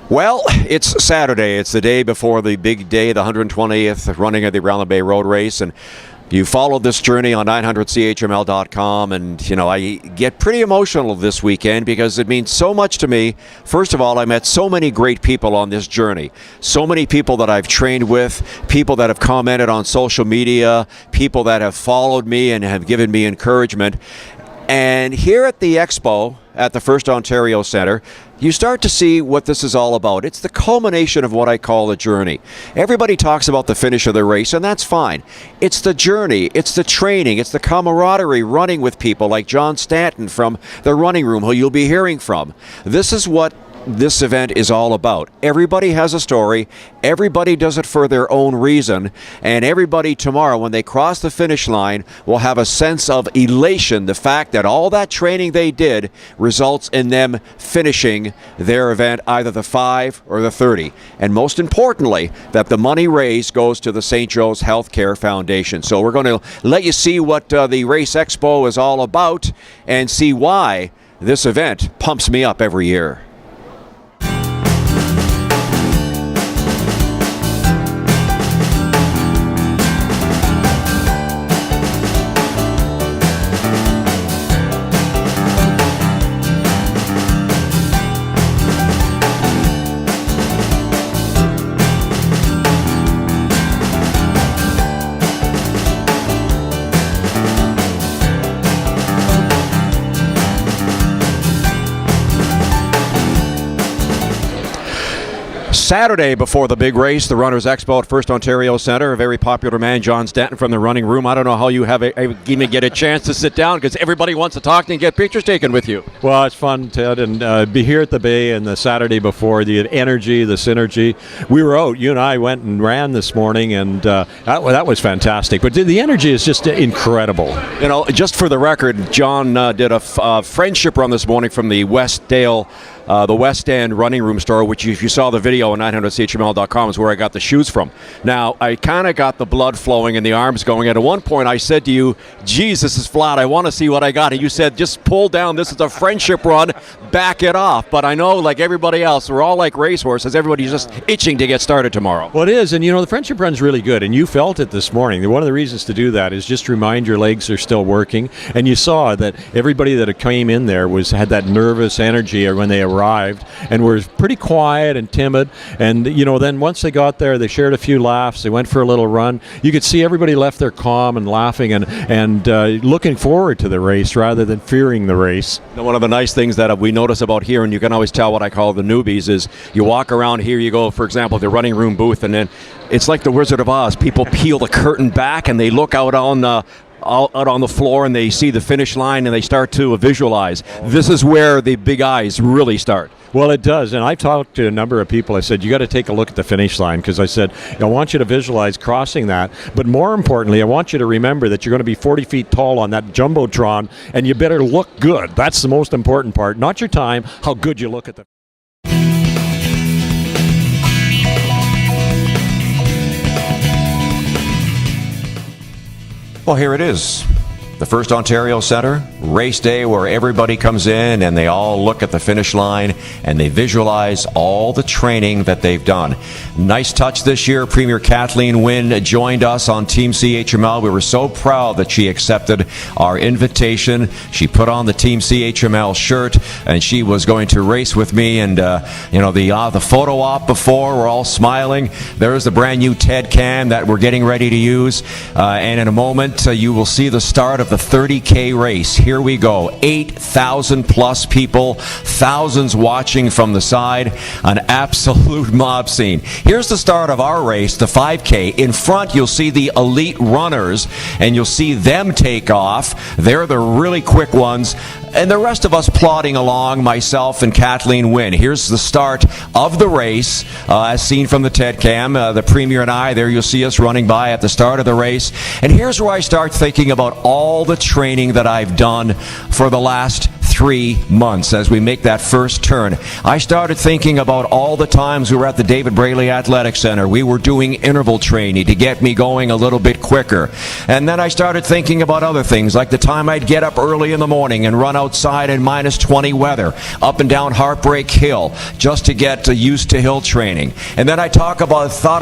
Well, it's Saturday. It's the day before the big day, the 120th running of the Brown Bay Road Race, and you followed this journey on 900CHML.com, and, I get pretty emotional this weekend because it means so much to me. First of all, I met so many great people on this journey. So many people that I've trained with, people that have commented on social media, people that have followed me and have given me encouragement. And here at the Expo at the First Ontario Centre, you start to see what this is all about. It's the culmination of what I call a journey. Everybody talks about the finish of the race, and that's fine. It's the journey, it's the training, it's the camaraderie, running with people like John Stanton from the Running Room, who you'll be hearing from. This is what this event is all about. Everybody has a story, everybody does it for their own reason, and everybody tomorrow when they cross the finish line will have a sense of elation, the fact that all that training they did results in them finishing their event, either the 5 or the 30. And most importantly, that the money raised goes to the St. Joe's Healthcare Foundation. So we're going to let you see what the Race Expo is all about and see why this event pumps me up every year. Saturday before the big race, the Runners Expo at First Ontario Centre. A very popular man, John Stanton from the Running Room. I don't know how you even get a chance to sit down because everybody wants to talk and get pictures taken with you. Well, it's fun, Ted, and be here at the Bay and the Saturday before, the energy, the synergy. We were out, you and I went and ran this morning, and that was fantastic. But the energy is just incredible. Just for the record, John did a friendship run this morning from the West End Running Room store, which if you saw the video on 900CHML.com is where I got the shoes from. Now, I kind of got the blood flowing and the arms going. And at one point, I said to you, geez, this is flat. I want to see what I got. And you said, just pull down. This is a friendship run. Back it off. But I know, like everybody else, we're all like racehorses. Everybody's just itching to get started tomorrow. Well, it is. And, the friendship run's really good. And you felt it this morning. One of the reasons to do that is just to remind your legs are still working. And you saw that everybody that came in there had that nervous energy when they arrived and were pretty quiet and timid. And, then once they got there, they shared a few laughs. They went for a little run. You could see everybody left there calm and laughing and looking forward to the race rather than fearing the race. Now, one of the nice things that we notice about here, and you can always tell what I call the newbies, is you walk around here, you go, for example, the Running Room booth, and then it's like the Wizard of Oz. People peel the curtain back and they look out on the floor and they see the finish line and they start to visualize. This is where the big eyes really start. Well, it does, and I've talked to a number of people. I said, you got to take a look at the finish line, because I said, I want you to visualize crossing that, but more importantly, I want you to remember that you're going to be 40 feet tall on that Jumbotron, and you better look good. That's the most important part, not your time, how good you look at the... Well, here it is. The First Ontario Centre, race day where everybody comes in and they all look at the finish line and they visualize all the training that they've done. Nice touch this year. Premier Kathleen Wynne joined us on Team CHML. We were so proud that she accepted our invitation. She put on the Team CHML shirt and she was going to race with me. And, the photo op before, we're all smiling. There's the brand new TED cam that we're getting ready to use. And in a moment, you will see the start of the 30K race. Here we go. 8,000 plus people, thousands watching from the side, an absolute mob scene. Here's the start of our race, the 5K. In front, you'll see the elite runners, and you'll see them take off. They're the really quick ones. And the rest of us plodding along, myself and Kathleen Wynne. Here's the start of the race, as seen from the TED cam. The Premier and I, there you'll see us running by at the start of the race. And here's where I start thinking about all the training that I've done for the last 3 months as we make that first turn. I started thinking about all the times we were at the David Braley Athletic Center. We were doing interval training to get me going a little bit quicker. And then I started thinking about other things, like the time I'd get up early in the morning and run outside in minus 20 weather, up and down Heartbreak Hill, just to get used to hill training. And then I thought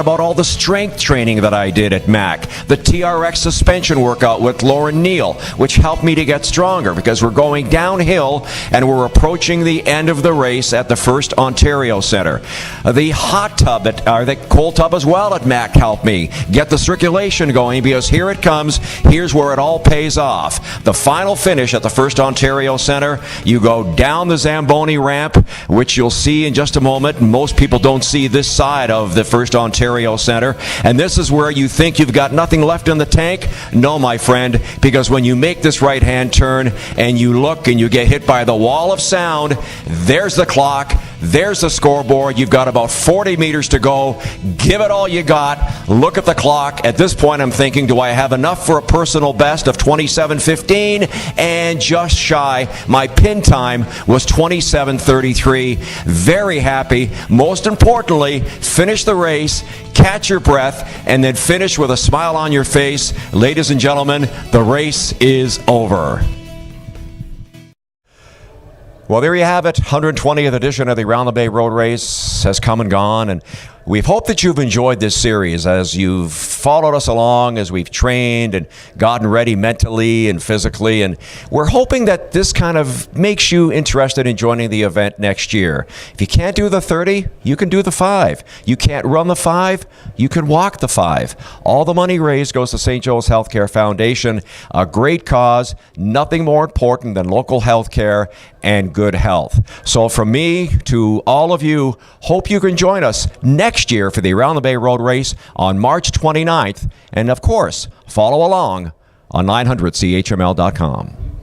about all the strength training that I did at MAC, the TRX suspension workout with Lauren Neal, which helped me to get stronger because we're going downhill and we're approaching the end of the race at the First Ontario Center. The hot tub, the cold tub as well at MAC helped me get the circulation going, because here it comes. Here's where it all pays off. The final finish at the First Ontario Center, you go down the Zamboni ramp, which you'll see in just a moment. Most people don't see this side of the First Ontario Center, and this is where you think you've got nothing left in the tank. No, my friend, because when you make this right-hand turn and you look and you get hit by the wall of sound, there's the clock, there's the scoreboard. You've got about 40 meters to go. Give it all you got. Look at the clock. At this point, I'm thinking, do I have enough for a personal best of 27:15? And just shy. My pin time was 27:33. Very happy. Most importantly, finish the race, catch your breath, and then finish with a smile on your face. Ladies and gentlemen, the race is over. Well, there you have it. 120th edition of the Round the Bay Road Race has come and gone, and we hope that you've enjoyed this series as you've followed us along, as we've trained and gotten ready mentally and physically. And we're hoping that this kind of makes you interested in joining the event next year. If you can't do the 30, you can do the 5. You can't run the 5, you can walk the 5. All the money raised goes to St. Joe's Healthcare Foundation, a great cause. Nothing more important than local health care and good health. So from me to all of you, hope you can join us next year for the Around the Bay Road Race on March 29th. And of course, follow along on 900CHML.com.